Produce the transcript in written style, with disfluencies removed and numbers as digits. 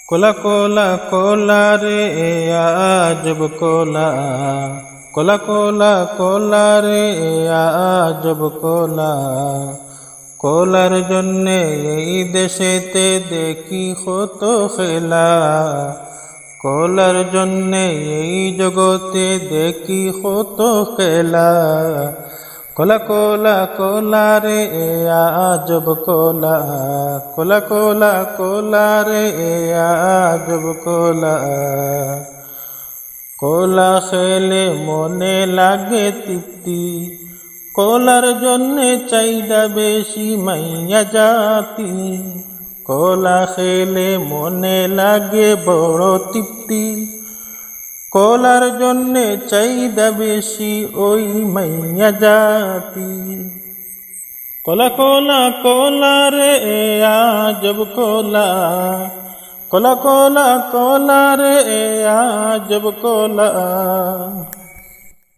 কোলা কোলা কোলা রে আজব কোলা, কোলা কোলা কোলা রে আজব কোলা। কোলার জন্যে এই দেশেতে দেখি হতো খেলা, কোলার জন্যে এই জগতে দেখি হতো খেলা। কোলা কোলা কোলা রে আজব কোলা, কোলা কোলা কোলা রে আজব কোলা। কোলা খেলে মনে লাগে তৃপ্তি, কোলার জন্যে চাইদা বেশি মাইয়া জাতি। কোলা খেলে মনে লাগে বড় তৃপ্তি, কোলার জন্যে চাইদা বেশি ওই মাইয়া জাতি। কোলা কোলা কোলা রে আজব কোলা, কোলা কোলা কোলা রে আজব কোলা।